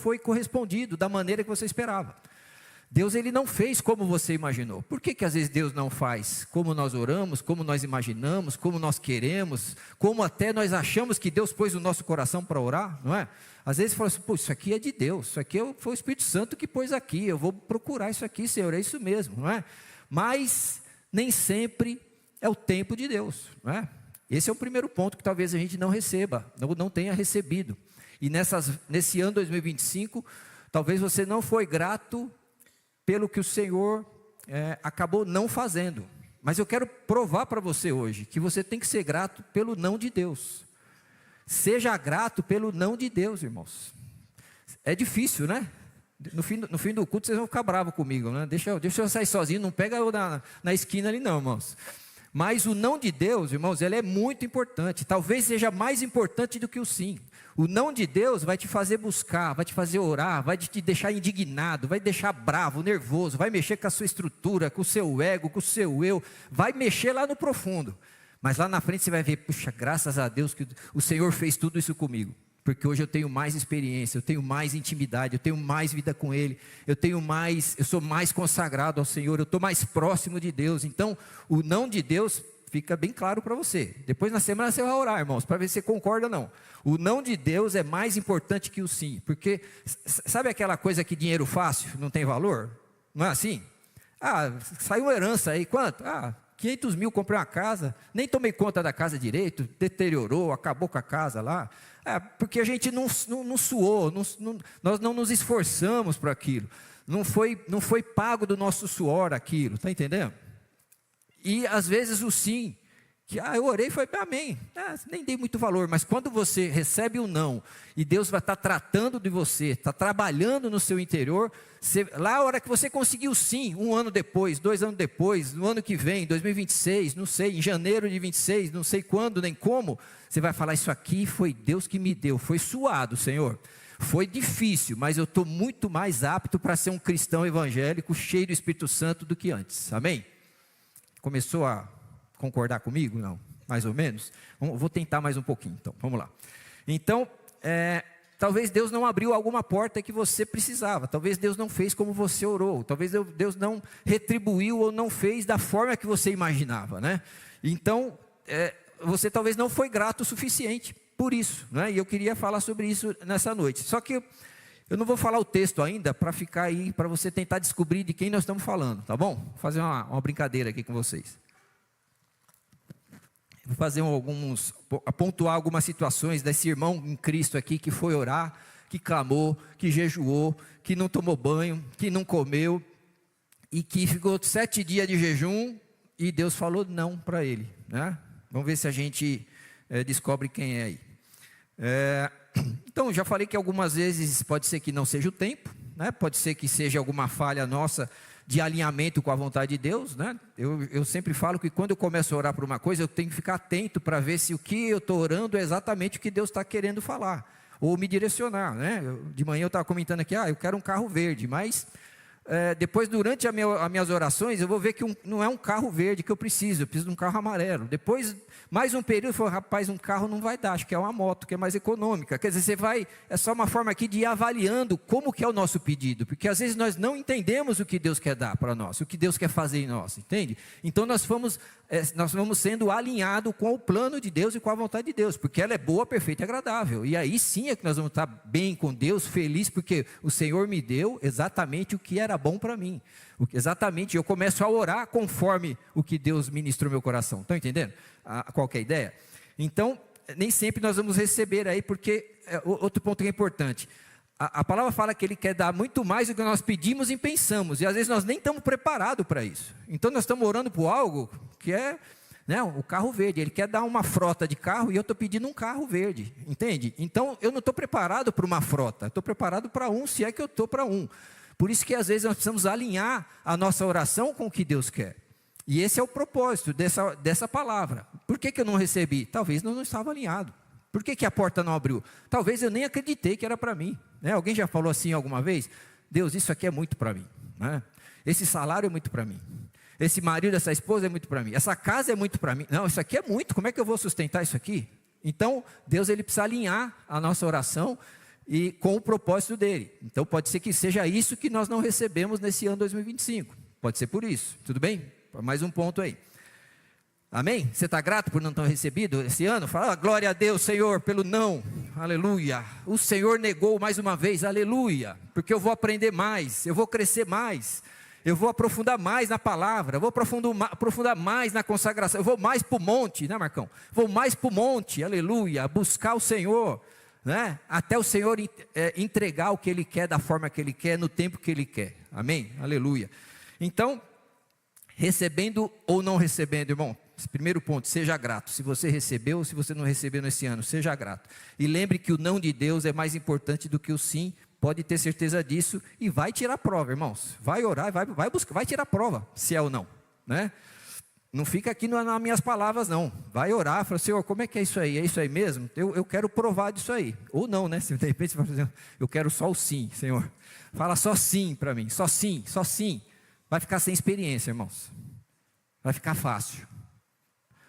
foi correspondido da maneira que você esperava. Deus, ele não fez como você imaginou. Por que às vezes Deus não faz como nós oramos, como nós imaginamos, como nós queremos, como até nós achamos que Deus pôs no nosso coração para orar, não é? Às vezes fala assim, pô, isso aqui é de Deus, isso aqui foi o Espírito Santo que pôs aqui, eu vou procurar isso aqui, Senhor, é isso mesmo, não é? Mas nem sempre é o tempo de Deus, não é? Esse é o primeiro ponto que talvez a gente não receba, não tenha recebido. E nesse ano 2025, talvez você não foi grato pelo que o Senhor acabou não fazendo. Mas eu quero provar para você hoje, que você tem que ser grato pelo não de Deus. Seja grato pelo não de Deus, irmãos. É difícil, né? No fim do culto vocês vão ficar bravos comigo, né? Deixa eu sair sozinho, não pega eu na esquina ali não, irmãos. Mas o não de Deus, irmãos, ele é muito importante. Talvez seja mais importante do que o sim. O não de Deus vai te fazer buscar, vai te fazer orar, vai te deixar indignado, vai te deixar bravo, nervoso, vai mexer com a sua estrutura, com o seu ego, com o seu eu, vai mexer lá no profundo. Mas lá na frente você vai ver, puxa, graças a Deus que o Senhor fez tudo isso comigo. Porque hoje eu tenho mais experiência, eu tenho mais intimidade, eu tenho mais vida com Ele, eu sou mais consagrado ao Senhor, eu estou mais próximo de Deus. Então, o não de Deus fica bem claro para você. Depois na semana você vai orar, irmãos, para ver se você concorda ou não. O não de Deus é mais importante que o sim. Porque, sabe aquela coisa que dinheiro fácil não tem valor? Não é assim? Saiu uma herança aí, quanto? 500 mil, comprei uma casa, nem tomei conta da casa direito, deteriorou, acabou com a casa lá. Porque a gente não suou, nós não nos esforçamos para aquilo. Não foi pago do nosso suor aquilo, está entendendo? E às vezes o sim, que eu orei e foi amém, nem dei muito valor, mas quando você recebe o não, e Deus vai estar tratando de você, está trabalhando no seu interior, lá a hora que você conseguiu sim, 1 ano depois, 2 anos depois, no ano que vem, 2026, não sei, em janeiro de 26, não sei quando, nem como, você vai falar, isso aqui foi Deus que me deu, foi suado, Senhor, foi difícil, mas eu estou muito mais apto para ser um cristão evangélico, cheio do Espírito Santo do que antes, amém? Começou a concordar comigo? Não, mais ou menos? Vou tentar mais um pouquinho, então, vamos lá. Então, talvez Deus não abriu alguma porta que você precisava, talvez Deus não fez como você orou, talvez Deus não retribuiu ou não fez da forma que você imaginava, né? Então, você talvez não foi grato o suficiente por isso, né? E eu queria falar sobre isso nessa noite, só que eu não vou falar o texto ainda, para ficar aí, para você tentar descobrir de quem nós estamos falando, tá bom? Vou fazer uma brincadeira aqui com vocês. Vou fazer pontuar algumas situações desse irmão em Cristo aqui, que foi orar, que clamou, que jejuou, que não tomou banho, que não comeu, e que ficou 7 dias de jejum, e Deus falou não para ele, né? Vamos ver se a gente descobre quem é aí. Então, já falei que algumas vezes pode ser que não seja o tempo, né? Pode ser que seja alguma falha nossa de alinhamento com a vontade de Deus, né? Eu sempre falo que quando eu começo a orar por uma coisa, eu tenho que ficar atento para ver se o que eu estou orando é exatamente o que Deus está querendo falar, ou me direcionar, né? De manhã eu estava comentando aqui, eu quero um carro verde, mas depois durante as minhas orações, eu vou ver que não é um carro verde que eu preciso de um carro amarelo. Depois, mais um período, eu falo, rapaz, um carro não vai dar, acho que é uma moto, que é mais econômica. Quer dizer, é só uma forma aqui de ir avaliando como que é o nosso pedido, porque às vezes nós não entendemos o que Deus quer dar para nós, o que Deus quer fazer em nós, entende? Então nós vamos sendo alinhados com o plano de Deus e com a vontade de Deus, porque ela é boa, perfeita e agradável, e aí sim é que nós vamos estar bem com Deus, feliz, porque o Senhor me deu exatamente o que era bom para mim, exatamente, eu começo a orar conforme o que Deus ministrou no meu coração, estão entendendo? Qualquer ideia? Então, nem sempre nós vamos receber aí, porque, outro ponto que é importante, a palavra fala que Ele quer dar muito mais do que nós pedimos e pensamos, e às vezes nós nem estamos preparados para isso, então nós estamos orando por algo que é, né, o carro verde, Ele quer dar uma frota de carro e eu estou pedindo um carro verde, entende? Então eu não estou preparado para uma frota, estou preparado para um, se é que eu estou para um. Por isso que às vezes nós precisamos alinhar a nossa oração com o que Deus quer. E esse é o propósito dessa palavra. Por que eu não recebi? Talvez eu não estava alinhado. Por que a porta não abriu? Talvez eu nem acreditei que era para mim, né? Alguém já falou assim alguma vez? Deus, isso aqui é muito para mim, né? Esse salário é muito para mim. Esse marido, essa esposa é muito para mim. Essa casa é muito para mim. Não, isso aqui é muito. Como é que eu vou sustentar isso aqui? Então, Deus, Ele precisa alinhar a nossa oração e com o propósito dele. Então pode ser que seja isso que nós não recebemos nesse ano 2025. Pode ser por isso, tudo bem? Mais um ponto aí. Amém? Você está grato por não ter recebido esse ano? Fala, glória a Deus, Senhor, pelo não. Aleluia. O Senhor negou mais uma vez, aleluia. Porque eu vou aprender mais, eu vou crescer mais. Eu vou aprofundar mais na palavra, eu vou aprofundar mais na consagração. Eu vou mais para o monte, né, Marcão? Vou mais para o monte, aleluia. Buscar o Senhor, né? Até o Senhor entregar o que Ele quer, da forma que Ele quer, no tempo que Ele quer. Amém? Aleluia. Então, recebendo ou não recebendo, irmão, esse primeiro ponto, seja grato. Se você recebeu ou se você não recebeu nesse ano, seja grato. E lembre que o não de Deus é mais importante do que o sim. Pode ter certeza disso e vai tirar a prova, irmãos. Vai orar, vai buscar, vai tirar a prova, se é ou não, né? Não fica aqui nas minhas palavras, não. Vai orar, fala, Senhor, como é que é isso aí? É isso aí mesmo? Eu quero provar disso aí. Ou não, né? Se de repente você vai fazer, eu quero só o sim, Senhor. Fala só sim para mim, só sim, só sim. Vai ficar sem experiência, irmãos. Vai ficar fácil.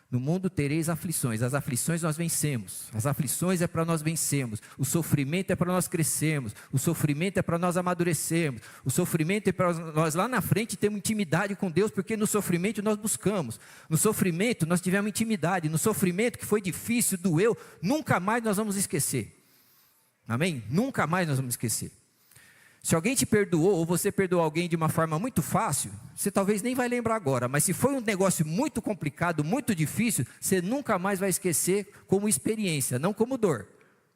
No mundo tereis aflições, as aflições nós vencemos, as aflições é para nós vencermos, o sofrimento é para nós crescermos, o sofrimento é para nós amadurecermos, o sofrimento é para nós lá na frente termos intimidade com Deus, porque no sofrimento nós buscamos, no sofrimento nós tivemos intimidade, no sofrimento que foi difícil, doeu, nunca mais nós vamos esquecer, amém? Nunca mais nós vamos esquecer. Se alguém te perdoou, ou você perdoou alguém de uma forma muito fácil, você talvez nem vai lembrar agora, mas se foi um negócio muito complicado, muito difícil, você nunca mais vai esquecer como experiência, não como dor,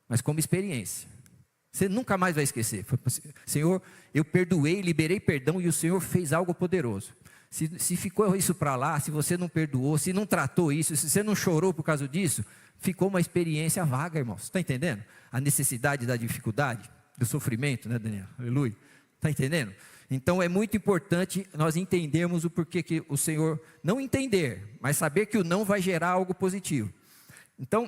mas como experiência. Você nunca mais vai esquecer. Senhor, eu perdoei, liberei perdão e o Senhor fez algo poderoso. Se ficou isso para lá, se você não perdoou, se não tratou isso, se você não chorou por causa disso, ficou uma experiência vaga, irmão. Você está entendendo? A necessidade da dificuldade. Do sofrimento, né, Daniel? Aleluia. Está entendendo? Então é muito importante nós entendermos o porquê que o Senhor, não entender, mas saber que o não vai gerar algo positivo. Então,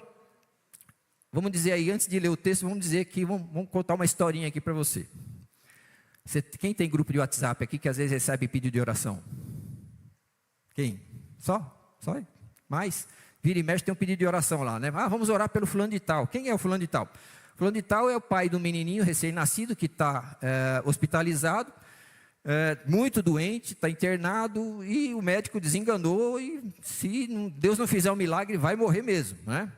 vamos dizer aí, antes de ler o texto, vamos dizer que, vamos contar uma historinha aqui para você. Quem tem grupo de WhatsApp aqui que às vezes recebe pedido de oração? Quem? Só? Mais? Vira e mexe tem um pedido de oração lá, né? Ah, vamos orar pelo fulano de tal. Quem é o fulano de tal? Fulano de tal é o pai do menininho recém-nascido que está hospitalizado, muito doente, está internado e o médico desenganou e se Deus não fizer um milagre vai morrer mesmo, né?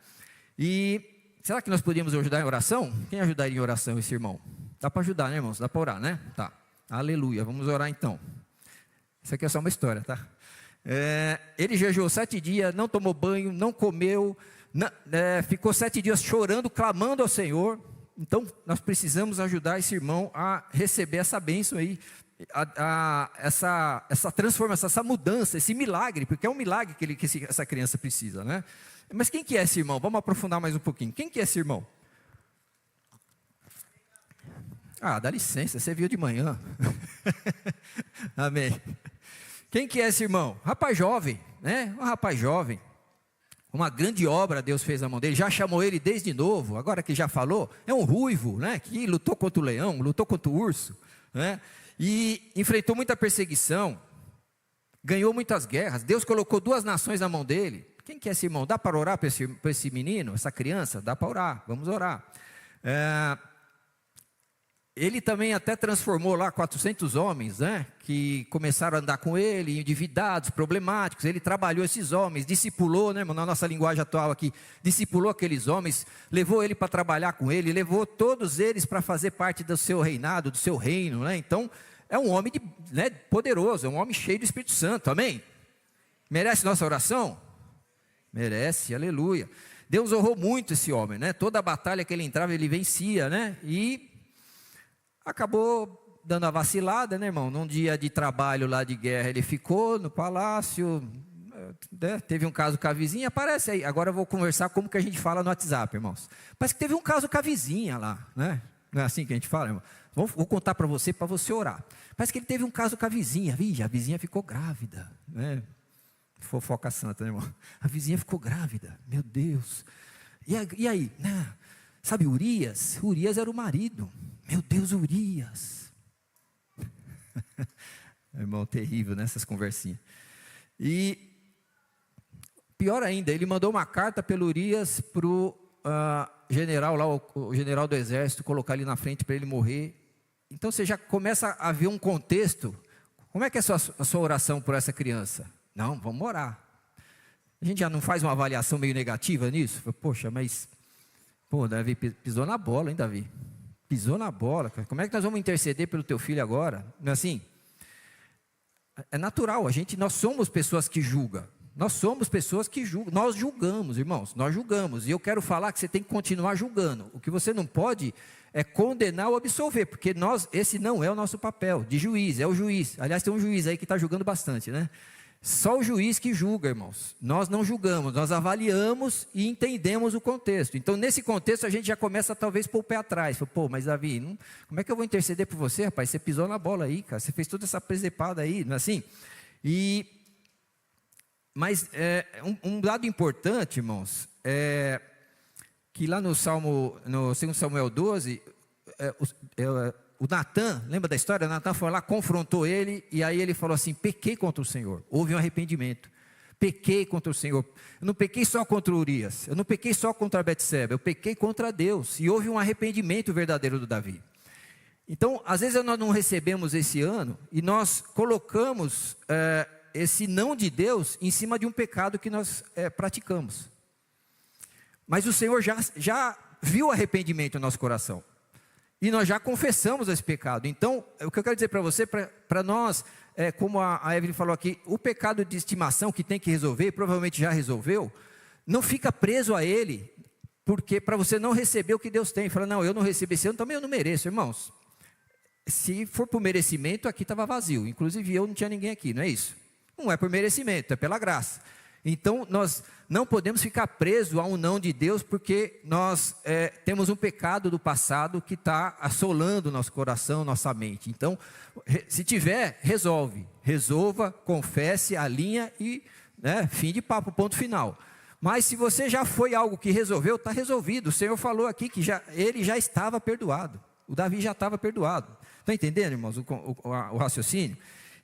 E será que nós podíamos ajudar em oração? Quem ajudaria em oração esse irmão? Dá para ajudar, né, irmãos? Dá para orar, né? Tá, aleluia, vamos orar então. Isso aqui é só uma história, tá? Ele jejuou 7 dias, não tomou banho, não comeu, ficou 7 dias chorando, clamando ao Senhor. Então nós precisamos ajudar esse irmão a receber essa bênção aí, essa transformação, essa mudança, esse milagre, porque é um milagre que essa criança precisa, né? Mas quem que é esse irmão? Vamos aprofundar mais um pouquinho. Quem que é esse irmão? Ah, dá licença, você viu de manhã. Amém. Quem que é esse irmão? Rapaz jovem, né? Um rapaz jovem. Uma grande obra Deus fez na mão dele, já chamou ele desde novo, agora que já falou, é um ruivo, né? Que lutou contra o leão, lutou contra o urso, né? E enfrentou muita perseguição, ganhou muitas guerras, Deus colocou 2 nações na mão dele. Quem que é esse irmão? Dá para orar para esse menino, essa criança? Dá para orar, vamos orar. Ele também até transformou lá 400 homens, né, que começaram a andar com ele, endividados, problemáticos. Ele trabalhou esses homens, discipulou, né, na nossa linguagem atual aqui, discipulou aqueles homens, levou ele para trabalhar com ele, levou todos eles para fazer parte do seu reinado, do seu reino, né? Então, é um homem poderoso, é um homem cheio do Espírito Santo, amém? Merece nossa oração? Merece, aleluia. Deus honrou muito esse homem, né? Toda a batalha que ele entrava, ele vencia, né? E acabou dando a vacilada, né, irmão? Num dia de trabalho lá de guerra, ele ficou no palácio, né? Teve um caso com a vizinha, aparece aí. Agora eu vou conversar como que a gente fala no WhatsApp, irmãos. Parece que teve um caso com a vizinha lá, né? Não é assim que a gente fala, irmão? Vou contar para você orar. Parece que ele teve um caso com a vizinha. A vizinha ficou grávida, né? Fofoca santa, né, irmão? A vizinha ficou grávida, meu Deus. E aí, né? Sabe Urias? Urias era o marido. Meu Deus, Urias. Irmão, terrível nessas conversinhas. E pior ainda, ele mandou uma carta pelo Urias para o general lá, o general do exército, colocar ele na frente para ele morrer. Então você já começa a ver um contexto. Como é que é a sua oração por essa criança? Não, vamos orar. A gente já não faz uma avaliação meio negativa nisso? Poxa, mas Davi pisou na bola, hein, Davi? Pisou na bola, cara. Como é que nós vamos interceder pelo teu filho agora? Não é assim? É natural, nós somos pessoas que julgam. Nós somos pessoas que julgam. Nós julgamos, irmãos, nós julgamos. E eu quero falar que você tem que continuar julgando. O que você não pode é condenar ou absolver, porque esse não é o nosso papel de juiz, é o juiz. Aliás, tem um juiz aí que está julgando bastante, né? Só o juiz que julga, irmãos. Nós não julgamos, nós avaliamos e entendemos o contexto. Então, nesse contexto, a gente já começa talvez pôr o pé atrás. Mas Davi, como é que eu vou interceder por você, rapaz? Você pisou na bola aí, cara. Você fez toda essa presepada aí, não é assim? Mas um dado importante, irmãos, é que lá no 2 Samuel 12, o Natan, lembra da história? O Natan foi lá, confrontou ele, e aí ele falou assim: pequei contra o Senhor. Houve um arrependimento. Pequei contra o Senhor. Eu não pequei só contra Urias, eu não pequei só contra Betseba, eu pequei contra Deus. E houve um arrependimento verdadeiro do Davi. Então, às vezes nós não recebemos esse ano, e nós colocamos esse não de Deus em cima de um pecado que nós praticamos. Mas o Senhor já viu o arrependimento no nosso coração. E nós já confessamos esse pecado. Então, o que eu quero dizer para você, para nós, como a Evelyn falou aqui, o pecado de estimação que tem que resolver, provavelmente já resolveu, não fica preso a ele, porque para você não receber o que Deus tem. Fala, não, eu não recebi esse ano, também eu não mereço, irmãos. Se for por merecimento, aqui estava vazio. Inclusive eu não tinha ninguém aqui, não é isso? Não é por merecimento, é pela graça. Então, nós não podemos ficar presos a um não de Deus, porque nós temos um pecado do passado que está assolando nosso coração, nossa mente. Então, se tiver, resolva, confesse, alinha e fim de papo, ponto final. Mas se você já foi algo que resolveu, está resolvido. O Senhor falou aqui que ele já estava perdoado. O Davi já estava perdoado. Está entendendo, irmãos, o raciocínio?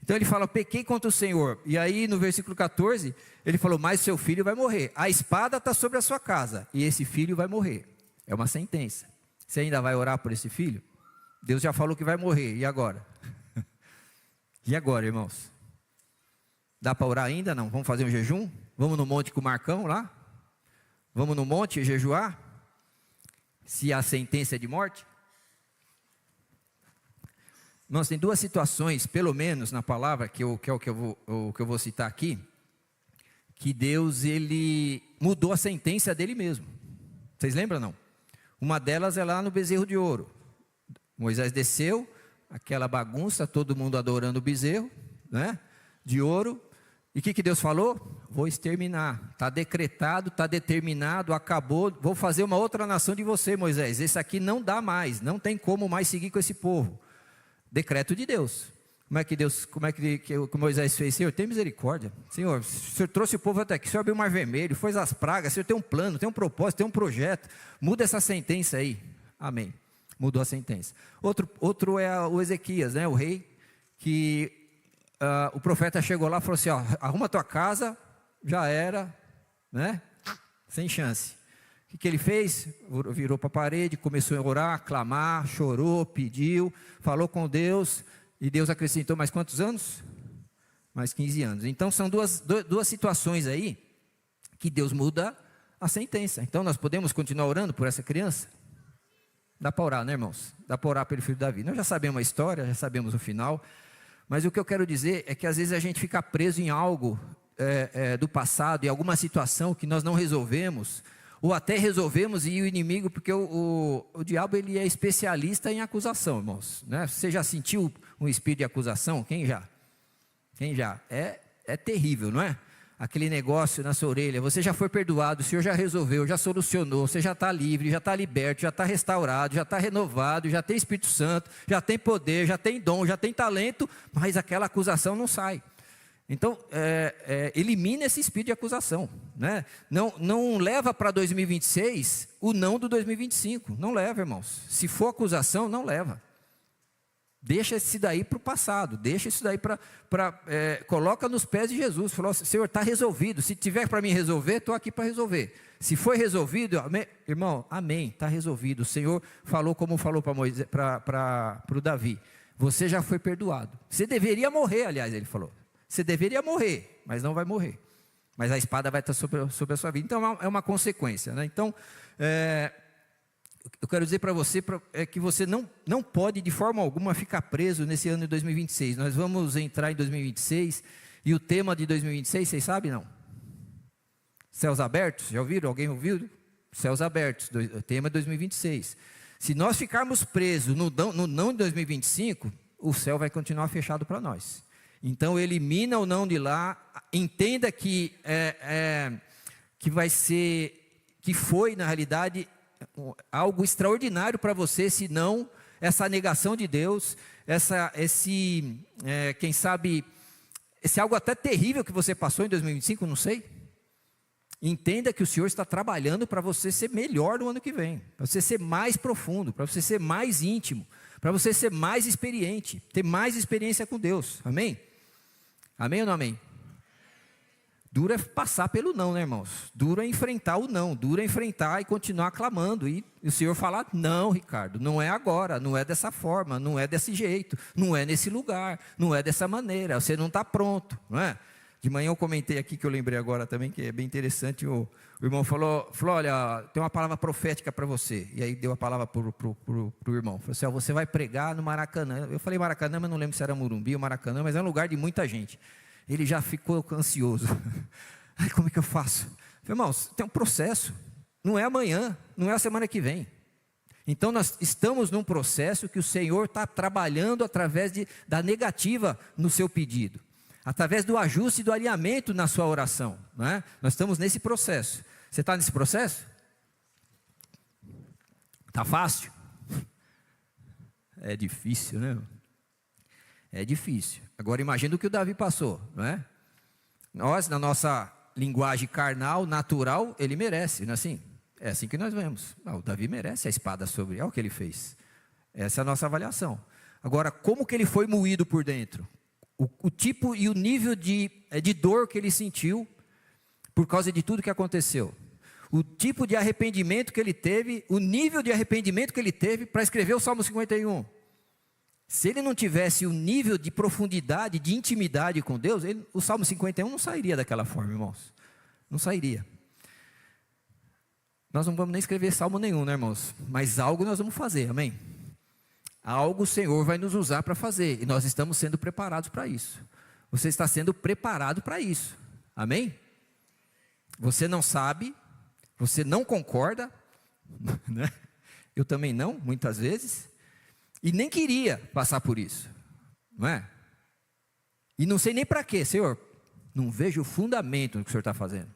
Então ele fala, pequei contra o Senhor. E aí no versículo 14, ele falou, mas seu filho vai morrer. A espada está sobre a sua casa, e esse filho vai morrer. É uma sentença. Você ainda vai orar por esse filho? Deus já falou que vai morrer, e agora? E agora, irmãos? Dá para orar ainda? Não? Vamos fazer um jejum? Vamos no monte com o Marcão lá? Vamos no monte jejuar? Se a sentença é de morte? Nós tem duas situações, pelo menos na palavra, que é o que eu vou citar aqui, que Deus, ele mudou a sentença dele mesmo. Vocês lembram, não? Uma delas é lá no bezerro de ouro. Moisés desceu, aquela bagunça, todo mundo adorando o bezerro, né? De ouro. E o que Deus falou? Vou exterminar. Está decretado, está determinado, acabou. Vou fazer uma outra nação de você, Moisés. Esse aqui não dá mais, não tem como mais seguir com esse povo. Decreto de Deus. Como é que Moisés fez? Senhor, tem misericórdia. Senhor, o Senhor trouxe o povo até aqui, o Senhor abriu o mar vermelho, fez as pragas, o Senhor tem um plano, tem um propósito, tem um projeto. Muda essa sentença aí. Amém. Mudou a sentença. Outro é o Ezequias, né? O rei, que o profeta chegou lá e falou assim, ó, arruma a tua casa, já era, né? Sem chance. O que ele fez? Virou para a parede, começou a orar, clamar, chorou, pediu, falou com Deus, e Deus acrescentou mais quantos anos? Mais 15 anos. Então são duas situações aí, que Deus muda a sentença. Então nós podemos continuar orando por essa criança? Dá para orar, né, irmãos? Dá para orar pelo filho de Davi. Nós já sabemos a história, já sabemos o final, mas o que eu quero dizer é que às vezes a gente fica preso em algo do passado, em alguma situação que nós não resolvemos, ou até resolvemos, e o inimigo, porque o diabo, ele é especialista em acusação, irmãos, né? Você já sentiu um espírito de acusação? Quem já? É terrível, não é? Aquele negócio na sua orelha, você já foi perdoado, o Senhor já resolveu, já solucionou, você já está livre, já está liberto, já está restaurado, já está renovado, já tem Espírito Santo, já tem poder, já tem dom, já tem talento, mas aquela acusação não sai. Então, elimina esse espírito de acusação, né? Não leva para 2026 o não do 2025, não leva, irmãos. Se for acusação, não leva. Deixa isso daí para o passado, deixa isso daí coloca nos pés de Jesus. Falou, Senhor, está resolvido. Se tiver para mim resolver, estou aqui para resolver. Se foi resolvido, amém? Irmão, amém, está resolvido. O Senhor falou como falou para o Davi. Você já foi perdoado. Você deveria morrer, aliás, ele falou. Você deveria morrer, mas não vai morrer. Mas a espada vai estar sobre a sua vida. Então é uma consequência, né? Então, eu quero dizer para você que você não pode de forma alguma ficar preso nesse ano de 2026. Nós vamos entrar em 2026 e o tema de 2026, vocês sabem não? Céus abertos, já ouviram? Alguém ouviu? Céus abertos, o tema é 2026. Se nós ficarmos presos no não de 2025, o céu vai continuar fechado para nós. Então elimina o não de lá, entenda que vai ser, que foi na realidade algo extraordinário para você, se não essa negação de Deus, quem sabe, esse algo até terrível que você passou em 2025, não sei. Entenda que o Senhor está trabalhando para você ser melhor no ano que vem, para você ser mais profundo, para você ser mais íntimo, para você ser mais experiente, ter mais experiência com Deus, amém? Amém ou não amém? Duro é passar pelo não, né, irmãos? Duro é enfrentar o não, duro é enfrentar e continuar clamando. E o Senhor falar, não, Ricardo, não é agora, não é dessa forma, não é desse jeito, não é nesse lugar, não é dessa maneira, você não está pronto, não é? De manhã eu comentei aqui, que eu lembrei agora também, que é bem interessante, o irmão falou, olha, tem uma palavra profética para você. E aí deu a palavra para o irmão. Falou assim, você vai pregar no Maracanã. Eu falei Maracanã, mas não lembro se era Morumbi ou Maracanã, mas é um lugar de muita gente. Ele já ficou ansioso. Ai, como é que eu faço? Falei, irmãos, tem um processo. Não é amanhã, não é a semana que vem. Então nós estamos num processo que o Senhor está trabalhando através da negativa no seu pedido. Através do ajuste e do alinhamento na sua oração. Não é? Nós estamos nesse processo. Você está nesse processo? Está fácil? É difícil, né? É difícil. Agora imagina o que o Davi passou, não é? Nós, na nossa linguagem carnal, natural, ele merece, não é assim? É assim que nós vemos. O Davi merece a espada sobre, é o que ele fez. Essa é a nossa avaliação. Agora, como que ele foi moído por dentro? O tipo e o nível de dor que ele sentiu por causa de tudo que aconteceu. O tipo de arrependimento que ele teve, o nível de arrependimento que ele teve para escrever o Salmo 51. Se ele não tivesse o nível de profundidade, de intimidade com Deus, o Salmo 51 não sairia daquela forma, irmãos. Não sairia. Nós não vamos nem escrever salmo nenhum, né, irmãos? Mas algo nós vamos fazer, amém? Algo o Senhor vai nos usar para fazer. E nós estamos sendo preparados para isso. Você está sendo preparado para isso. Amém? Você não sabe, você não concorda, né? Eu também não, muitas vezes. E nem queria passar por isso, não é? E não sei nem para quê, Senhor. Não vejo o fundamento do que o Senhor está fazendo.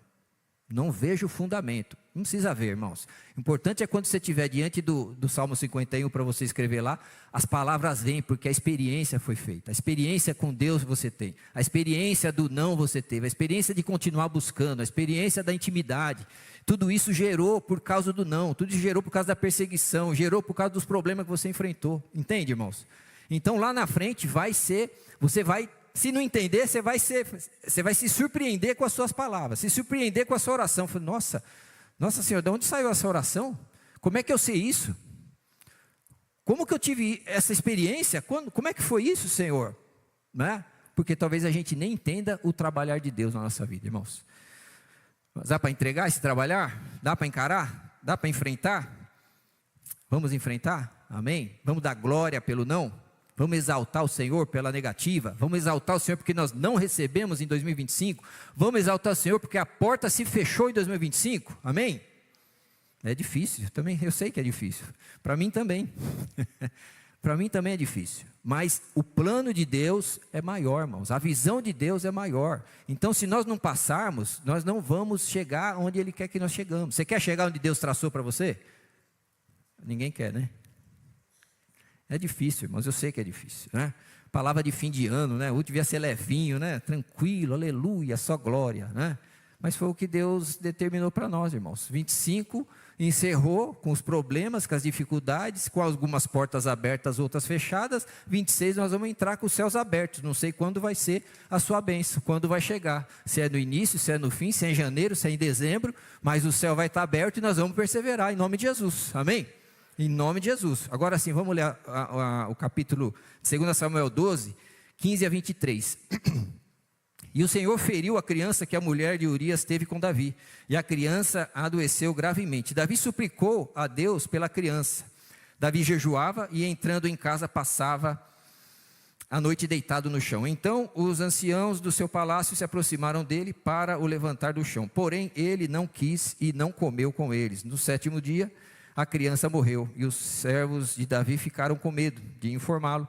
Não vejo o fundamento. Não precisa ver, irmãos. O importante é quando você estiver diante do Salmo 51 para você escrever lá, as palavras vêm porque a experiência foi feita. A experiência com Deus você tem. A experiência do não você teve. A experiência de continuar buscando. A experiência da intimidade. Tudo isso gerou por causa do não. Tudo isso gerou por causa da perseguição. Gerou por causa dos problemas que você enfrentou. Entende, irmãos? Então lá na frente vai ser, você vai... Se não entender, você vai se surpreender com as suas palavras, se surpreender com a sua oração. Falei, nossa Senhor, de onde saiu essa oração? Como é que eu sei isso? Como que eu tive essa experiência? Como é que foi isso, Senhor? Né? Porque talvez a gente nem entenda o trabalhar de Deus na nossa vida, irmãos. Mas dá para entregar esse trabalhar? Dá para encarar? Dá para enfrentar? Vamos enfrentar? Amém? Vamos dar glória pelo não? Vamos exaltar o Senhor pela negativa. Vamos exaltar o Senhor porque nós não recebemos em 2025. Vamos exaltar o Senhor porque a porta se fechou em 2025. Amém? É difícil, eu sei que é difícil. Para mim também. Para mim também é difícil. Mas o plano de Deus é maior, irmãos. A visão de Deus é maior. Então, se nós não passarmos, nós não vamos chegar onde Ele quer que nós chegamos. Você quer chegar onde Deus traçou para você? Ninguém quer, né? É difícil, irmãos, eu sei que é difícil, né? Palavra de fim de ano, né? O devia ser levinho, né? Tranquilo, aleluia, só glória, né? Mas foi o que Deus determinou para nós, irmãos. 25 encerrou com os problemas, com as dificuldades, com algumas portas abertas, outras fechadas. 26 nós vamos entrar com os céus abertos. Não sei quando vai ser a sua bênção, quando vai chegar. Se é no início, se é no fim, se é em janeiro, se é em dezembro. Mas o céu vai estar aberto e nós vamos perseverar em nome de Jesus. Amém? Em nome de Jesus. Agora sim, vamos ler o capítulo de 2 Samuel 12, 15 a 23. E o Senhor feriu a criança que a mulher de Urias teve com Davi, e a criança adoeceu gravemente. Davi suplicou a Deus pela criança. Davi jejuava e, entrando em casa, passava a noite deitado no chão. Então os anciãos do seu palácio se aproximaram dele para o levantar do chão. Porém ele não quis e não comeu com eles. No 7º dia a criança morreu, e os servos de Davi ficaram com medo de informá-lo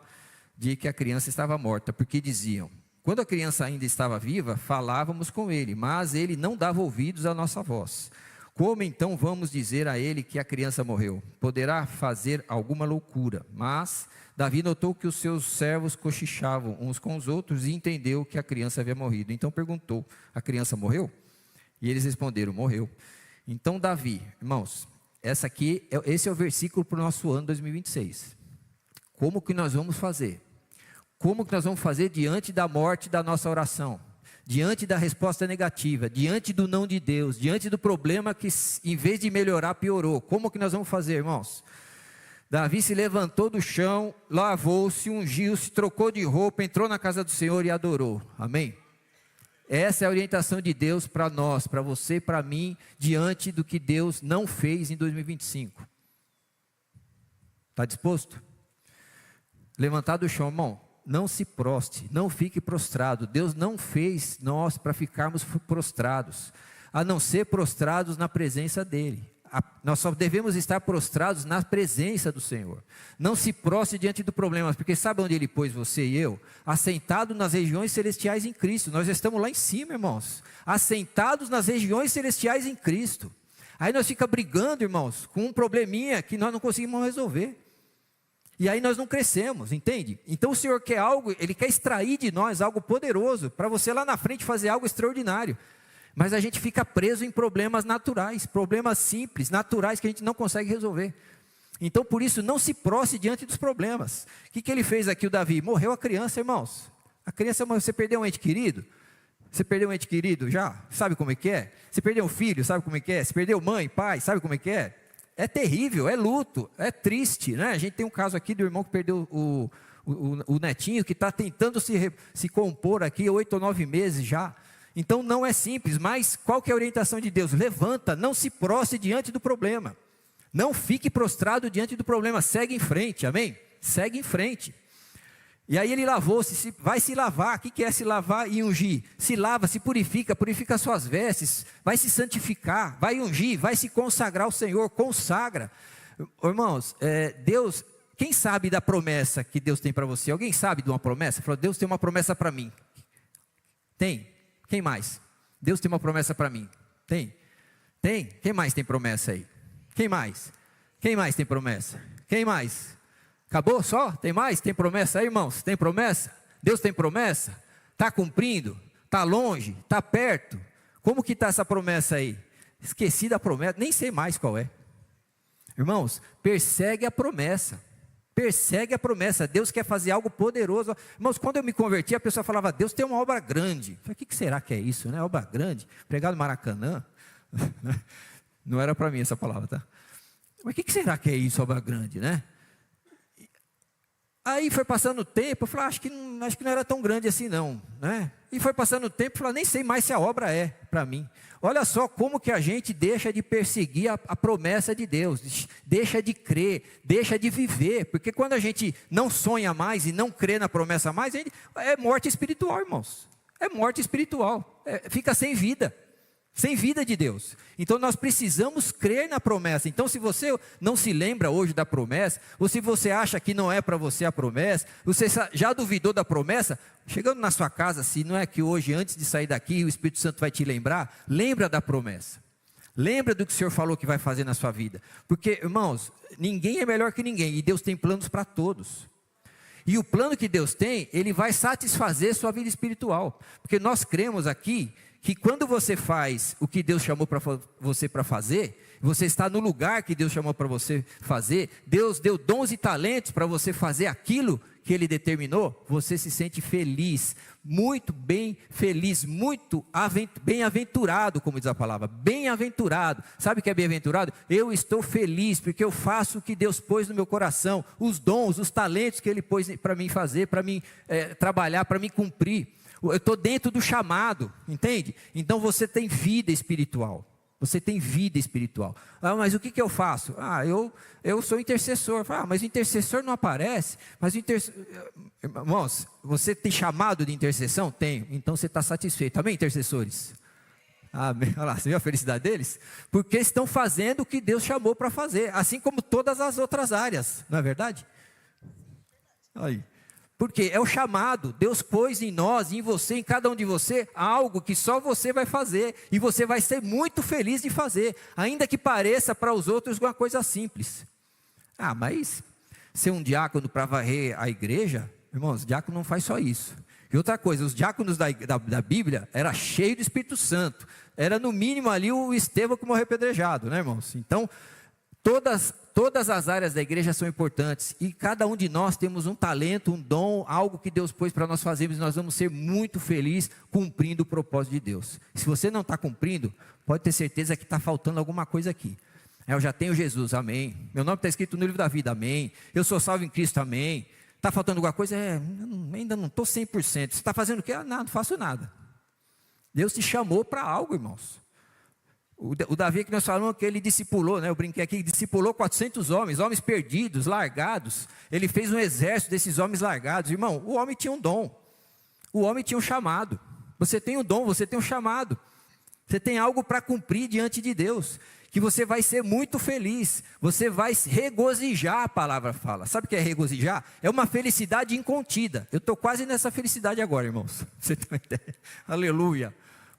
de que a criança estava morta, porque diziam: quando a criança ainda estava viva, falávamos com ele, mas ele não dava ouvidos à nossa voz. Como então vamos dizer a ele que a criança morreu? Poderá fazer alguma loucura. Mas Davi notou que os seus servos cochichavam uns com os outros e entendeu que a criança havia morrido. Então perguntou: a criança morreu? E eles responderam: morreu. Então Davi, irmãos, esse é o versículo para o nosso ano 2026. Como que nós vamos fazer? Como que nós vamos fazer diante da morte da nossa oração? Diante da resposta negativa, diante do não de Deus, diante do problema que em vez de melhorar, piorou. Como que nós vamos fazer, irmãos? Davi se levantou do chão, lavou-se, ungiu-se, trocou de roupa, entrou na casa do Senhor e adorou. Amém? Essa é a orientação de Deus para nós, para você e para mim, diante do que Deus não fez em 2025. Está disposto? Levantar do chão, irmão. Não se proste, não fique prostrado. Deus não fez nós para ficarmos prostrados, a não ser prostrados na presença dEle. Nós só devemos estar prostrados na presença do Senhor. Não se prostre diante do problema, porque sabe onde Ele pôs você e eu? Assentado nas regiões celestiais em Cristo. Nós estamos lá em cima, irmãos, assentados nas regiões celestiais em Cristo. Aí nós ficamos brigando, irmãos, com um probleminha que nós não conseguimos resolver. E aí nós não crescemos, entende? Então o Senhor quer algo, Ele quer extrair de nós algo poderoso, para você lá na frente fazer algo extraordinário. Mas a gente fica preso em problemas naturais, problemas simples, naturais, que a gente não consegue resolver. Então por isso não se prostre diante dos problemas. O que ele fez aqui, o Davi? Morreu a criança, irmãos. A criança, você perdeu um ente querido? Você perdeu um ente querido já? Sabe como é que é? Você perdeu um filho, sabe como é que é? Você perdeu mãe, pai, sabe como é que é? É terrível, é luto, é triste, né? A gente tem um caso aqui do irmão que perdeu o netinho, que está tentando se compor aqui 8 ou 9 meses já. Então não é simples, mas qual que é a orientação de Deus? Levanta, não se prostre diante do problema. Não fique prostrado diante do problema, segue em frente, amém? Segue em frente. E aí ele lavou-se, vai se lavar. O que é se lavar e ungir? Se lava, se purifica, purifica suas vestes, vai se santificar, vai ungir, vai se consagrar ao Senhor, consagra. Irmãos, Deus, quem sabe da promessa que Deus tem para você? Alguém sabe de uma promessa? Falou: Deus tem uma promessa para mim. Tem? Quem mais? Deus tem uma promessa para mim. Tem? Tem? Quem mais tem promessa aí? Quem mais? Quem mais tem promessa? Quem mais? Acabou só? Tem mais? Tem promessa aí, irmãos? Tem promessa? Deus tem promessa? Está cumprindo? Está longe? Está perto? Como que está essa promessa aí? Esqueci da promessa, nem sei mais qual é. Irmãos, persegue a promessa. Persegue a promessa. Deus quer fazer algo poderoso. Irmãos, quando eu me converti, a pessoa falava: Deus tem uma obra grande. Eu falei: o que será que é isso, né? Obra grande? Pregar no Maracanã? Não era para mim essa palavra, tá? Mas o que será que é isso, obra grande, né? Aí foi passando o tempo, eu falei: acho que não era tão grande assim não, né? E foi passando o tempo, eu falei: nem sei mais se a obra é para mim. Olha só como que a gente deixa de perseguir a promessa de Deus, deixa de crer, deixa de viver, porque quando a gente não sonha mais e não crê na promessa mais, é morte espiritual, irmãos, é morte espiritual, fica sem vida de Deus. Então nós precisamos crer na promessa. Então se você não se lembra hoje da promessa, ou se você acha que não é para você a promessa, você já duvidou da promessa, chegando na sua casa, se não é que hoje, antes de sair daqui, o Espírito Santo vai te lembrar, lembra da promessa. Lembra do que o Senhor falou que vai fazer na sua vida. Porque, irmãos, ninguém é melhor que ninguém, e Deus tem planos para todos. E o plano que Deus tem, Ele vai satisfazer sua vida espiritual. Porque nós cremos aqui que quando você faz o que Deus chamou para você para fazer, você está no lugar que Deus chamou para você fazer, Deus deu dons e talentos para você fazer aquilo que Ele determinou, você se sente feliz, muito bem feliz, muito bem-aventurado, como diz a palavra, bem-aventurado. Sabe o que é bem-aventurado? Eu estou feliz, porque eu faço o que Deus pôs no meu coração, os dons, os talentos que Ele pôs para mim fazer, para mim trabalhar, para mim cumprir. Eu estou dentro do chamado, entende? Então você tem vida espiritual. Você tem vida espiritual. Mas o que eu faço? Eu sou intercessor. Mas o intercessor não aparece. Irmãos, você tem chamado de intercessão? Tenho. Então você está satisfeito. Amém, intercessores? Amém. Olha lá, você viu a felicidade deles? Porque estão fazendo o que Deus chamou para fazer. Assim como todas as outras áreas. Não é verdade? Aí. Porque é o chamado, Deus pôs em nós, em você, em cada um de você, algo que só você vai fazer, e você vai ser muito feliz de fazer, ainda que pareça para os outros uma coisa simples. Mas ser um diácono para varrer a igreja, irmãos, diácono não faz só isso. E outra coisa, os diáconos da Bíblia era cheio do Espírito Santo, era no mínimo ali o Estevão que morreu apedrejado, né, irmãos? Então, todas as áreas da igreja são importantes, e cada um de nós temos um talento, um dom, algo que Deus pôs para nós fazermos, e nós vamos ser muito felizes cumprindo o propósito de Deus. Se você não está cumprindo, pode ter certeza que está faltando alguma coisa aqui. Eu já tenho Jesus, amém. Meu nome está escrito no livro da vida, amém. Eu sou salvo em Cristo, amém. Está faltando alguma coisa? Ainda não estou 100%. Você está fazendo o quê? Não faço nada. Deus te chamou para algo, irmãos. O Davi que nós falamos que ele discipulou, né? Eu brinquei aqui, discipulou 400 homens perdidos, largados. Ele fez um exército desses homens largados. Irmão, o homem tinha um dom. O homem tinha um chamado. Você tem um dom, você tem um chamado. Você tem algo para cumprir diante de Deus, que você vai ser muito feliz. Você vai regozijar, a palavra fala. Sabe o que é regozijar? É uma felicidade incontida. Eu estou quase nessa felicidade agora, irmãos. Você tem uma ideia? Aleluia.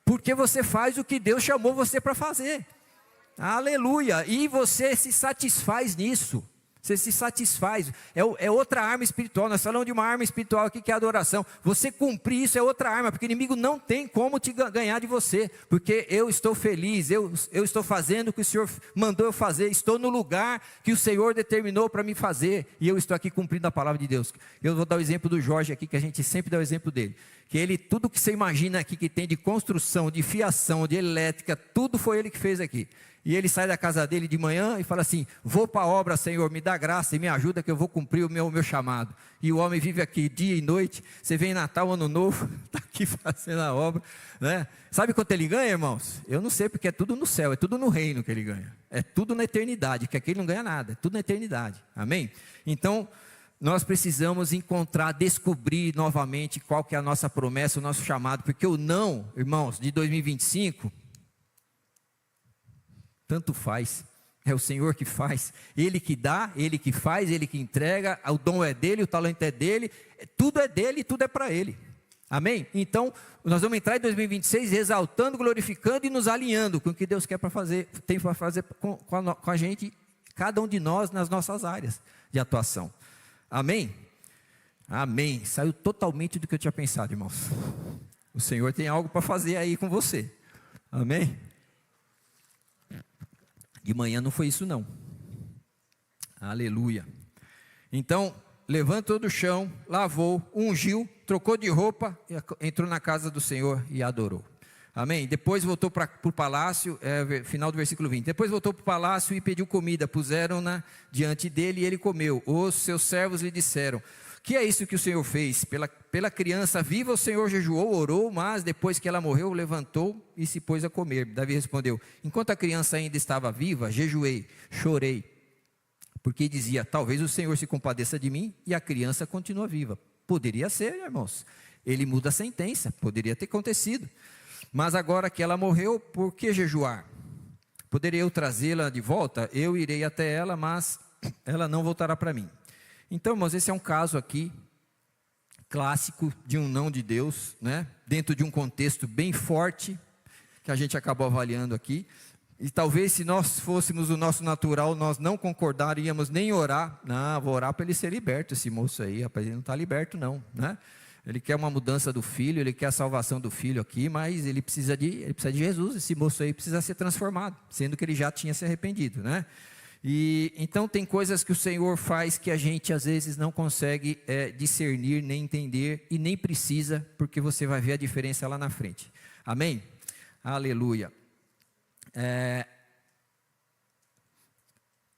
Porque você faz o que Deus chamou você para fazer. Aleluia. E você se satisfaz nisso. Você se satisfaz. É outra arma espiritual. Nós falamos de uma arma espiritual aqui que é a adoração. Você cumprir isso é outra arma. Porque o inimigo não tem como te ganhar de você. Porque eu estou feliz. Eu estou fazendo o que o Senhor mandou eu fazer. Estou no lugar que o Senhor determinou para me fazer. E eu estou aqui cumprindo a palavra de Deus. Eu vou dar o exemplo do Jorge aqui, que a gente sempre dá o exemplo dele. Que ele, tudo que você imagina aqui que tem de construção, de fiação, de elétrica, tudo foi ele que fez aqui. E ele sai da casa dele de manhã e fala assim: vou para a obra, Senhor, me dá graça e me ajuda que eu vou cumprir o meu chamado. E o homem vive aqui dia e noite. Você vem Natal, Ano Novo, está aqui fazendo a obra, né? Sabe quanto ele ganha, irmãos? Eu não sei, porque é tudo no céu, é tudo no reino que ele ganha. É tudo na eternidade, que aqui ele não ganha nada, é tudo na eternidade. Amém? Então, nós precisamos encontrar, descobrir novamente qual que é a nossa promessa, o nosso chamado, porque o não, irmãos, de 2025, tanto faz, é o Senhor que faz, Ele que dá, Ele que faz, Ele que entrega, o dom é dEle, o talento é dEle, tudo é dEle, tudo é para Ele, amém? Então, nós vamos entrar em 2026 exaltando, glorificando e nos alinhando com o que Deus quer para fazer, tem para fazer com a gente, cada um de nós nas nossas áreas de atuação. Amém? Amém. Saiu totalmente do que eu tinha pensado, irmãos. O Senhor tem algo para fazer aí com você. Amém? De manhã não foi isso não. Aleluia. Então, levantou do chão, lavou, ungiu, trocou de roupa, entrou na casa do Senhor e adorou. Amém? Depois voltou para o palácio, final do versículo 20. Depois voltou para o palácio e pediu comida. Puseram-na diante dele e ele comeu. Os seus servos lhe disseram: que é isso que o Senhor fez? Pela criança viva o Senhor jejuou, orou, mas depois que ela morreu, levantou e se pôs a comer. Davi respondeu: enquanto a criança ainda estava viva, jejuei, chorei, porque dizia: talvez o Senhor se compadeça de mim e a criança continua viva. Poderia ser, irmãos. Ele muda a sentença, poderia ter acontecido. Mas agora que ela morreu, por que jejuar? Poderia eu trazê-la de volta? Eu irei até ela, mas ela não voltará para mim. Então, irmãos, esse é um caso aqui, clássico de um não de Deus, né? Dentro de um contexto bem forte, que a gente acabou avaliando aqui. E talvez se nós fôssemos o nosso natural, nós não concordaríamos nem orar. Não, vou orar para ele ser liberto, esse moço aí, rapaz, ele não está liberto não, né? Ele quer uma mudança do filho, ele quer a salvação do filho aqui, mas ele precisa de Jesus. Esse moço aí precisa ser transformado, sendo que ele já tinha se arrependido, né? E então tem coisas que o Senhor faz que a gente às vezes não consegue discernir, nem entender e nem precisa, porque você vai ver a diferença lá na frente. Amém? Aleluia.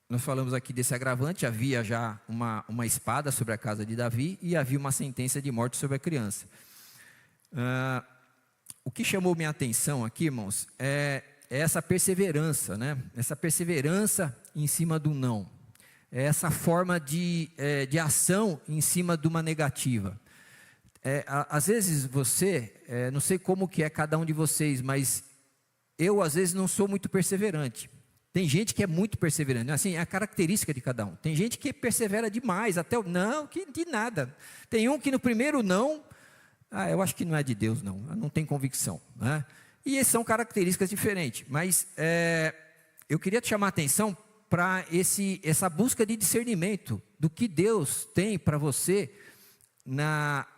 Nós falamos aqui desse agravante, havia já uma espada sobre a casa de Davi e havia uma sentença de morte sobre a criança. O que chamou minha atenção aqui, irmãos, é essa perseverança, né? Essa perseverança em cima do não. É essa forma de ação em cima de uma negativa. Às vezes você, não sei como que é cada um de vocês, mas eu às vezes não sou muito perseverante. Tem gente que é muito perseverante, assim, é a característica de cada um. Tem gente que persevera demais, até o não, que de nada. Tem um que no primeiro não, eu acho que não é de Deus não tem convicção, né? E são características diferentes, mas eu queria te chamar a atenção para essa busca de discernimento do que Deus tem para você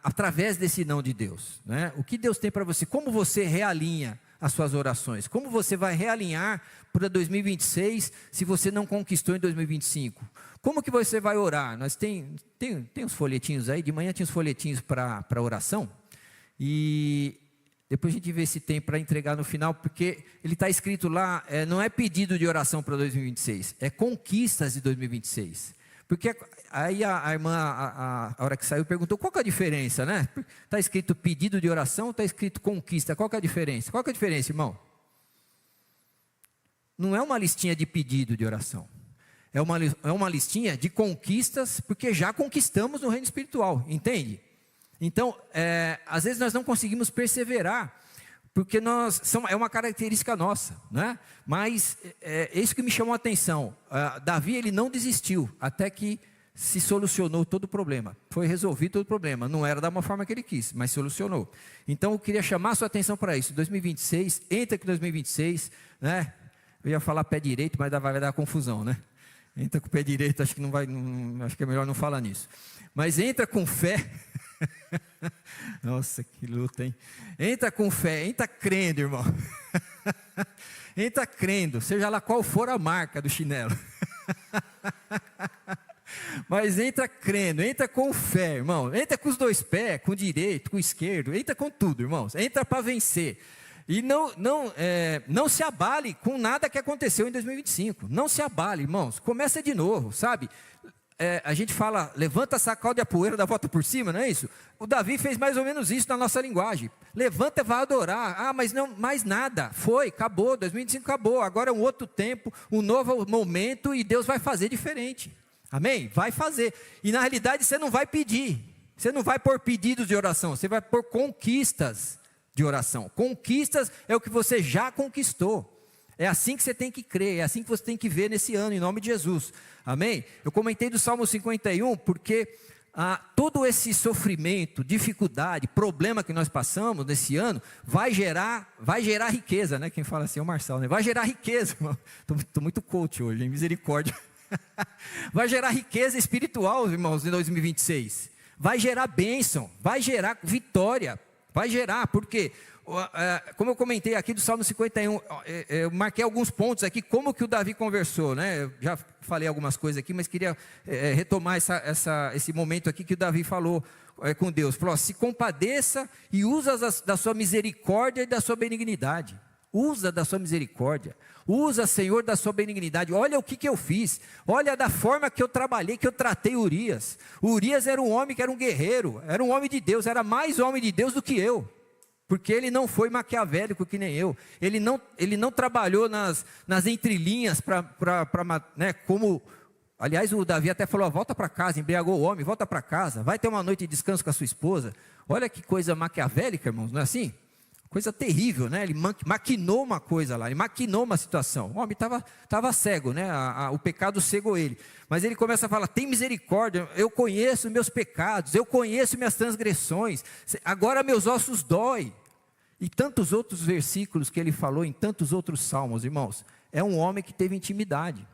através desse não de Deus, né? O que Deus tem para você, como você realinha as suas orações, como você vai realinhar para 2026 se você não conquistou em 2025, como que você vai orar? Nós tem uns folhetinhos aí, de manhã tinha uns folhetinhos para oração, e depois a gente vê se tem para entregar no final, porque ele está escrito lá, não é pedido de oração para 2026, é conquistas de 2026, porque aí a irmã, a hora que saiu, perguntou, qual que é a diferença, né? Está escrito pedido de oração, está escrito conquista, qual que é a diferença? Qual que é a diferença, irmão? Não é uma listinha de pedido de oração, é uma listinha de conquistas, porque já conquistamos no reino espiritual, entende? Então, às vezes nós não conseguimos perseverar, porque é uma característica nossa, né? Mas é isso que me chamou a atenção. Davi, ele não desistiu, até que se solucionou todo o problema, foi resolvido todo o problema, não era da uma forma que ele quis, mas solucionou. Então eu queria chamar a sua atenção para isso, 2026, entra aqui em 2026, né? Eu ia falar pé direito, mas vai dar confusão, né? Entra com o pé direito, acho que acho que é melhor não falar nisso, mas entra com fé. Nossa, que luta, hein? Entra com fé, entra crendo, irmão. Entra crendo, seja lá qual for a marca do chinelo. Mas entra crendo, entra com fé, irmão. Entra com os dois pés, com o direito, com o esquerdo, entra com tudo, irmãos. Entra para vencer. E não se abale com nada que aconteceu em 2025. Não se abale, irmãos. Começa de novo, sabe? A gente fala, levanta, sacode a poeira, dá a volta por cima, não é isso? O Davi fez mais ou menos isso na nossa linguagem. Levanta, vai adorar. Mas não, mais nada. Foi, acabou, 2025 acabou. Agora é um outro tempo, um novo momento e Deus vai fazer diferente. Amém? Vai fazer. E na realidade você não vai pedir. Você não vai pôr pedidos de oração. Você vai pôr conquistas de oração. Conquistas é o que você já conquistou. É assim que você tem que crer, é assim que você tem que ver nesse ano, em nome de Jesus. Amém? Eu comentei do Salmo 51, porque todo esse sofrimento, dificuldade, problema que nós passamos nesse ano, vai gerar riqueza, né? Quem fala assim é o Marçal, né? Vai gerar riqueza, irmão. Estou muito coach hoje, hein? Misericórdia. Vai gerar riqueza espiritual, irmãos, em 2026. Vai gerar bênção, vai gerar vitória, vai gerar, porque como eu comentei aqui do Salmo 51, eu marquei alguns pontos aqui, como que o Davi conversou, né? Eu já falei algumas coisas aqui, mas queria retomar esse momento aqui que o Davi falou com Deus. Falou, se compadeça e usa da sua misericórdia e da sua benignidade. Usa da sua misericórdia, usa, Senhor, da sua benignidade. Olha o que eu fiz, olha da forma que eu trabalhei, que eu tratei Urias. Urias era um homem que era um guerreiro, era um homem de Deus, era mais homem de Deus do que eu. Porque ele não foi maquiavélico que nem eu. Ele não trabalhou nas entrelinhas né, como... Aliás, o Davi até falou, volta para casa, embriagou o homem, volta para casa, vai ter uma noite de descanso com a sua esposa. Olha que coisa maquiavélica, irmãos, não é assim? Coisa terrível, né? Ele maquinou uma coisa lá, ele maquinou uma situação. O homem estava cego, né? O pecado cegou ele. Mas ele começa a falar, tem misericórdia, eu conheço meus pecados, eu conheço minhas transgressões, agora meus ossos doem. E tantos outros versículos que ele falou em tantos outros salmos, irmãos. É um homem que teve intimidade.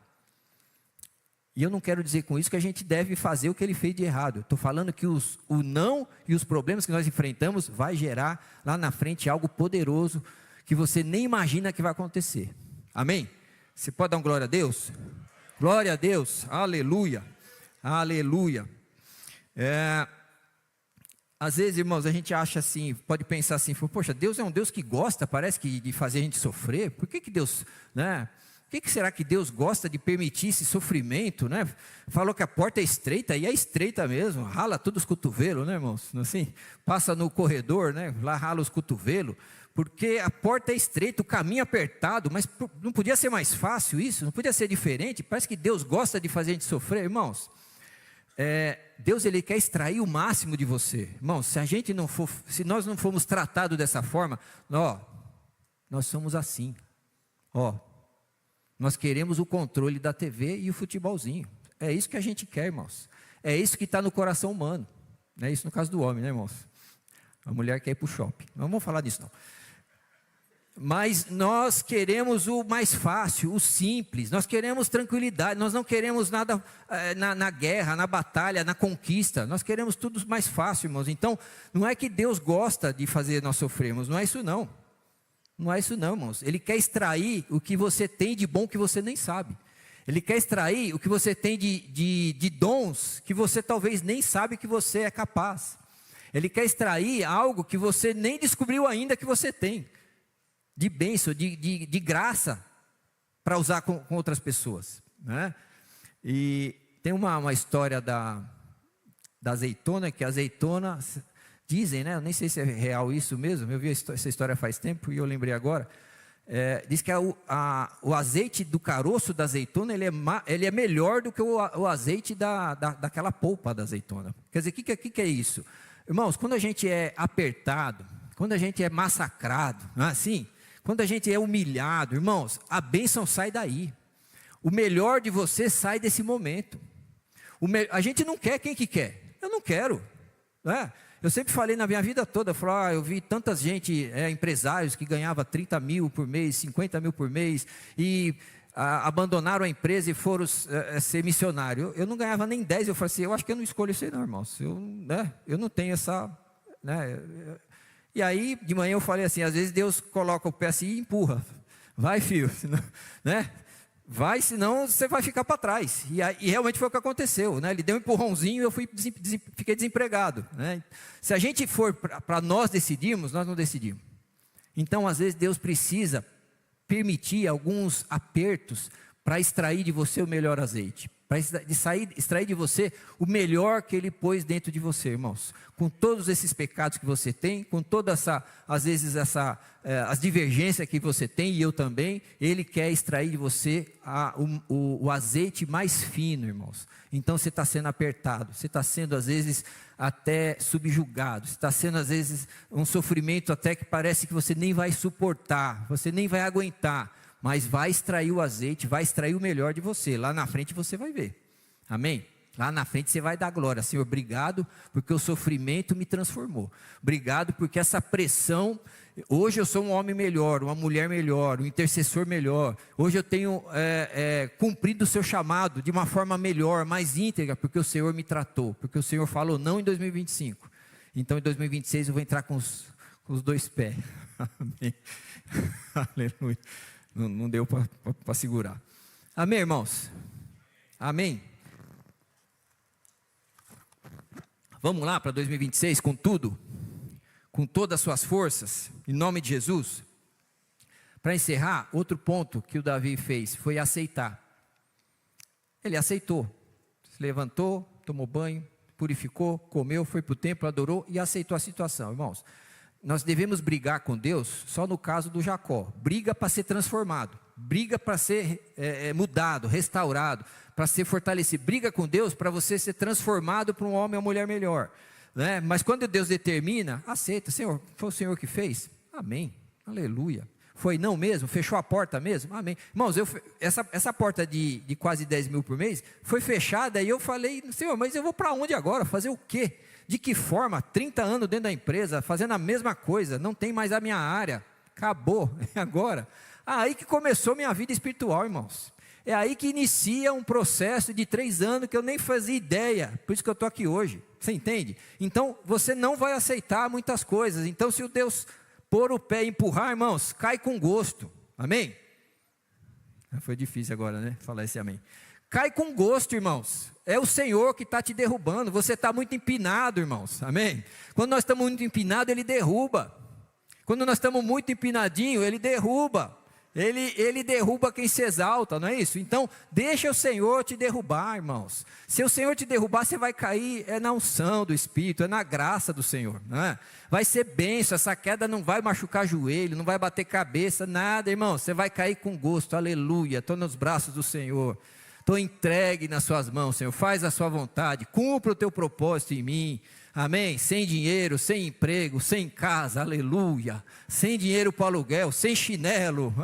E eu não quero dizer com isso que a gente deve fazer o que ele fez de errado. Estou falando que o não e os problemas que nós enfrentamos vai gerar lá na frente algo poderoso que você nem imagina que vai acontecer. Amém? Você pode dar um glória a Deus? Glória a Deus, aleluia, aleluia. Às vezes, irmãos, a gente acha assim, pode pensar assim, poxa, Deus é um Deus que gosta, parece que de fazer a gente sofrer. Por que Deus, né? Por que será que Deus gosta de permitir esse sofrimento, né? Falou que a porta é estreita, e é estreita mesmo, rala todos os cotovelos, né, irmãos? Assim, passa no corredor, né? Lá rala os cotovelos, porque a porta é estreita, o caminho é apertado, mas não podia ser mais fácil isso? Não podia ser diferente? Parece que Deus gosta de fazer a gente sofrer, irmãos. Deus, ele quer extrair o máximo de você, irmãos. Se nós não formos tratados dessa forma, nós somos assim, nós queremos o controle da TV e o futebolzinho. É isso que a gente quer, irmãos. É isso que está no coração humano. Não é isso no caso do homem, né, irmãos? A mulher quer ir para o shopping. Não vamos falar disso, não. Mas nós queremos o mais fácil, o simples. Nós queremos tranquilidade. Nós não queremos nada na guerra, na batalha, na conquista. Nós queremos tudo mais fácil, irmãos. Então, não é que Deus gosta de fazer nós sofrermos. Não é isso, não. Não é isso não, irmãos. Ele quer extrair o que você tem de bom que você nem sabe. Ele quer extrair o que você tem de dons que você talvez nem sabe que você é capaz. Ele quer extrair algo que você nem descobriu ainda que você tem. De bênção, de graça, para usar com outras pessoas, né? E tem uma história da azeitona, que a azeitona... Dizem, né? Eu nem sei se é real isso mesmo. Eu vi essa história faz tempo e eu lembrei agora. Diz que o azeite do caroço da azeitona ele é melhor do que o azeite daquela polpa da azeitona. Quer dizer, o que é isso? Irmãos, quando a gente é apertado, quando a gente é massacrado, não é assim? Quando a gente é humilhado, irmãos, a bênção sai daí. O melhor de você sai desse momento. A gente não quer, quem que quer? Eu não quero, não é? Eu sempre falei na minha vida toda, eu vi tanta gente, empresários que ganhavam 30 mil por mês, 50 mil por mês, e abandonaram a empresa e foram ser missionário. Eu não ganhava nem 10, eu falei assim, eu acho que eu não escolho isso aí não, irmãos. Eu não tenho essa... né? E aí, de manhã eu falei assim, às vezes Deus coloca o pé assim e empurra. Vai, filho, né? Vai, senão você vai ficar para trás. E realmente foi o que aconteceu, né? Ele deu um empurrãozinho e eu fiquei desempregado, né? Se a gente for para nós decidirmos, nós não decidimos. Então, às vezes, Deus precisa permitir alguns apertos para extrair de você o melhor azeite. Para extrair de você o melhor que Ele pôs dentro de você, irmãos. Com todos esses pecados que você tem, com toda às vezes, as divergências que você tem, e eu também, Ele quer extrair de você o azeite mais fino, irmãos. Então você está sendo apertado, você está sendo às vezes até subjugado, você está sendo às vezes um sofrimento até que parece que você nem vai suportar, você nem vai aguentar. Mas vai extrair o azeite, vai extrair o melhor de você. Lá na frente você vai ver. Amém? Lá na frente você vai dar glória. Senhor, obrigado porque o sofrimento me transformou. Obrigado porque essa pressão... Hoje eu sou um homem melhor, uma mulher melhor, um intercessor melhor. Hoje eu tenho cumprido o seu chamado de uma forma melhor, mais íntegra, porque o Senhor me tratou. Porque o Senhor falou não em 2025. Então em 2026 eu vou entrar com os dois pés. Amém? Aleluia. Não deu para segurar. Amém, irmãos? Amém? Vamos lá para 2026 com tudo? Com todas as suas forças? Em nome de Jesus? Para encerrar, outro ponto que o Davi fez foi aceitar. Ele aceitou. Se levantou, tomou banho, purificou, comeu, foi para o templo, adorou e aceitou a situação. Irmãos, nós devemos brigar com Deus só no caso do Jacó. Briga para ser transformado, briga para ser mudado, restaurado, para ser fortalecido. Briga com Deus para você ser transformado para um homem ou mulher melhor, né? Mas quando Deus determina, aceita. Senhor, foi o Senhor que fez? Amém, aleluia. Foi não mesmo? Fechou a porta mesmo? Amém. Irmãos, essa porta de quase 10 mil por mês foi fechada e eu falei, Senhor, mas eu vou para onde agora? Fazer o quê? De que forma? 30 anos dentro da empresa, fazendo a mesma coisa, não tem mais a minha área, acabou, agora. Aí que começou minha vida espiritual, irmãos. É aí que inicia um processo de 3 anos que eu nem fazia ideia, por isso que eu estou aqui hoje, você entende? Então, você não vai aceitar muitas coisas, então se o Deus pôr o pé e empurrar, irmãos, cai com gosto, amém? Foi difícil agora, né, falar esse amém. Cai com gosto, irmãos, é o Senhor que está te derrubando, você está muito empinado, irmãos, amém? Quando nós estamos muito empinados, Ele derruba, quando nós estamos muito empinadinhos, Ele derruba, Ele derruba quem se exalta, não é isso? Então, deixa o Senhor te derrubar, irmãos. Se o Senhor te derrubar, você vai cair, é na unção do Espírito, é na graça do Senhor, não é? Vai ser bênção, essa queda não vai machucar joelho, não vai bater cabeça, nada, irmão. Você vai cair com gosto, aleluia. Estou nos braços do Senhor, estou entregue nas suas mãos, Senhor. Faz a sua vontade, cumpra o teu propósito em mim. Amém? Sem dinheiro, sem emprego, sem casa, aleluia. Sem dinheiro para aluguel, sem chinelo.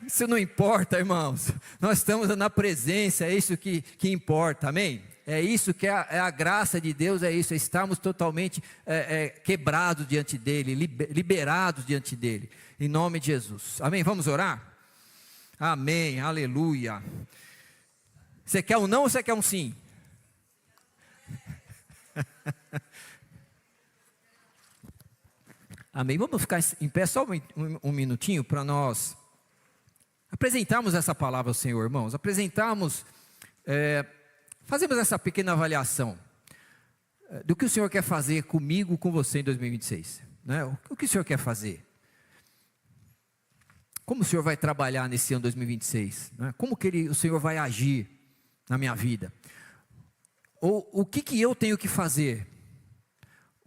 Isso não importa, irmãos. Nós estamos na presença, é isso que importa, amém? É isso que é a graça de Deus, é isso. Estamos totalmente quebrados diante dEle, liberados diante dEle. Em nome de Jesus. Amém? Vamos orar? Amém, aleluia. Você quer um não ou você quer um sim? Amém, vamos ficar em pé só um minutinho para nós apresentarmos essa palavra ao Senhor, irmãos. Fazemos essa pequena avaliação do que o Senhor quer fazer comigo, com você em 2026, né? O que o Senhor quer fazer? Como o Senhor vai trabalhar nesse ano 2026, né? Como que o Senhor vai agir na minha vida? Ou o que eu tenho que fazer?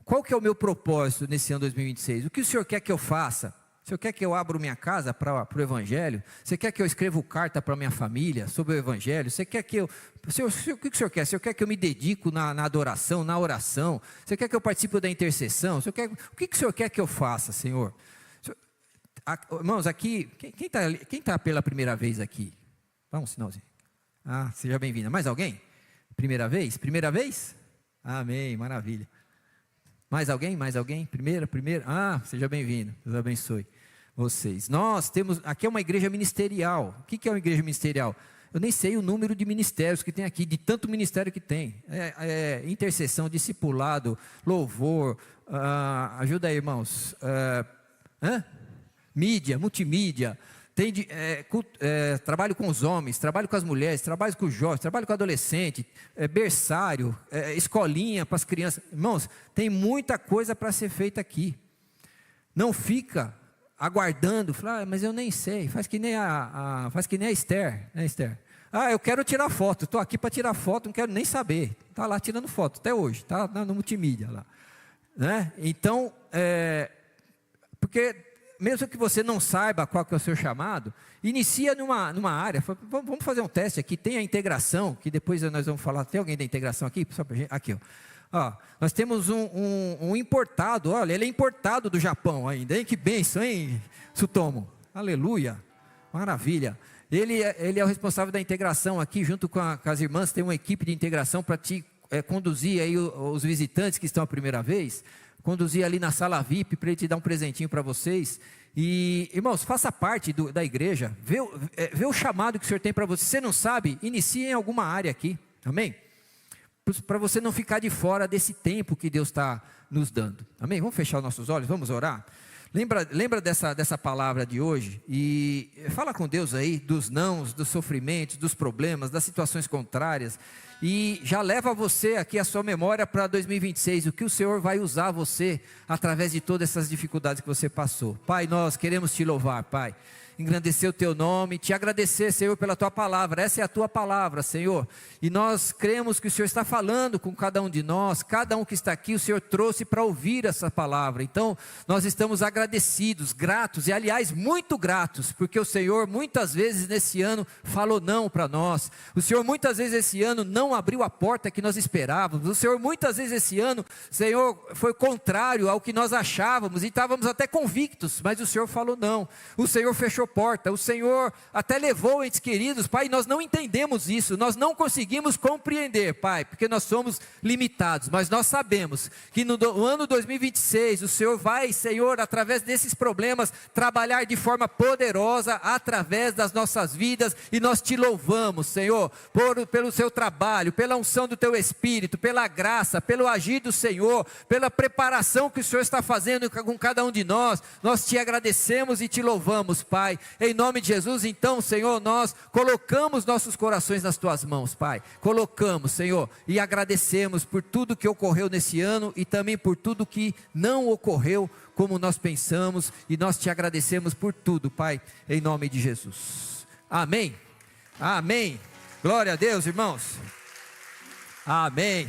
Qual que é o meu propósito nesse ano 2026? O que o Senhor quer que eu faça? O Senhor quer que eu abra minha casa para o Evangelho? Você quer que eu escreva carta para minha família sobre o Evangelho? Você quer que eu... o que o Senhor quer? O Senhor quer que eu me dedique na adoração, na oração? Você quer que eu participe da intercessão? O que o Senhor quer que eu faça, Senhor? Irmãos, aqui, quem está pela primeira vez aqui? Dá um sinalzinho. Seja bem-vinda. Mais alguém? Primeira vez? Primeira vez? Amém, maravilha. Mais alguém? Mais alguém? Primeira? Seja bem-vindo, Deus abençoe vocês. Nós temos, aqui é uma igreja ministerial. O que é uma igreja ministerial? Eu nem sei o número de ministérios que tem aqui, de tanto ministério que tem. Intercessão, discipulado, louvor, ajuda aí, irmãos. Mídia, multimídia. Tem trabalho com os homens, trabalho com as mulheres, trabalho com os jovens, trabalho com adolescente, berçário, escolinha para as crianças. Irmãos, tem muita coisa para ser feita aqui. Não fica aguardando, fala, mas eu nem sei. Faz que nem a Esther, né, Esther? Eu quero tirar foto, estou aqui para tirar foto, não quero nem saber. Está lá tirando foto até hoje, está no multimídia lá, né? Então, porque mesmo que você não saiba qual que é o seu chamado, inicia numa área. Vamos fazer um teste aqui. Tem a integração, que depois nós vamos falar. Tem alguém da integração aqui? Só pra gente, aqui, ó. Nós temos um importado. Olha, ele é importado do Japão ainda, hein? Que bênção, hein, Sutomo? Aleluia, maravilha. Ele é o responsável da integração aqui, junto com as irmãs. Tem uma equipe de integração para te conduzir aí os visitantes que estão a primeira vez. Conduzir ali na sala VIP para ele te dar um presentinho para vocês. E, irmãos, faça parte da igreja. Vê o chamado que o Senhor tem para você. Se você não sabe, inicie em alguma área aqui. Amém? Para você não ficar de fora desse tempo que Deus está nos dando. Amém? Vamos fechar os nossos olhos, vamos orar? Lembra dessa palavra de hoje? E fala com Deus aí dos nãos, dos sofrimentos, dos problemas, das situações contrárias. E já leva você aqui a sua memória para 2026, o que o Senhor vai usar você através de todas essas dificuldades que você passou. Pai, nós queremos te louvar, Pai, engrandecer o teu nome, te agradecer, Senhor, pela tua palavra. Essa é a tua palavra, Senhor, e nós cremos que o Senhor está falando com cada um de nós. Cada um que está aqui, o Senhor trouxe para ouvir essa palavra. Então, nós estamos agradecidos, gratos, e aliás, muito gratos, porque o Senhor muitas vezes nesse ano falou não para nós. O Senhor muitas vezes esse ano não abriu a porta que nós esperávamos. O Senhor muitas vezes esse ano, Senhor, foi contrário ao que nós achávamos, e estávamos até convictos, mas o Senhor falou não. O Senhor fechou fechou porta, o Senhor até levou entes queridos, Pai, nós não entendemos isso, nós não conseguimos compreender, Pai, porque nós somos limitados, mas nós sabemos que no ano 2026, o Senhor vai, Senhor, através desses problemas, trabalhar de forma poderosa, através das nossas vidas, e nós te louvamos, Senhor, pelo seu trabalho, pela unção do teu Espírito, pela graça, pelo agir do Senhor, pela preparação que o Senhor está fazendo com cada um de nós te agradecemos e te louvamos, Pai, em nome de Jesus. Então, Senhor, nós colocamos nossos corações nas tuas mãos, Pai, colocamos, Senhor, e agradecemos por tudo que ocorreu nesse ano e também por tudo que não ocorreu como nós pensamos, e nós te agradecemos por tudo, Pai, em nome de Jesus. Amém, amém, glória a Deus, irmãos, amém.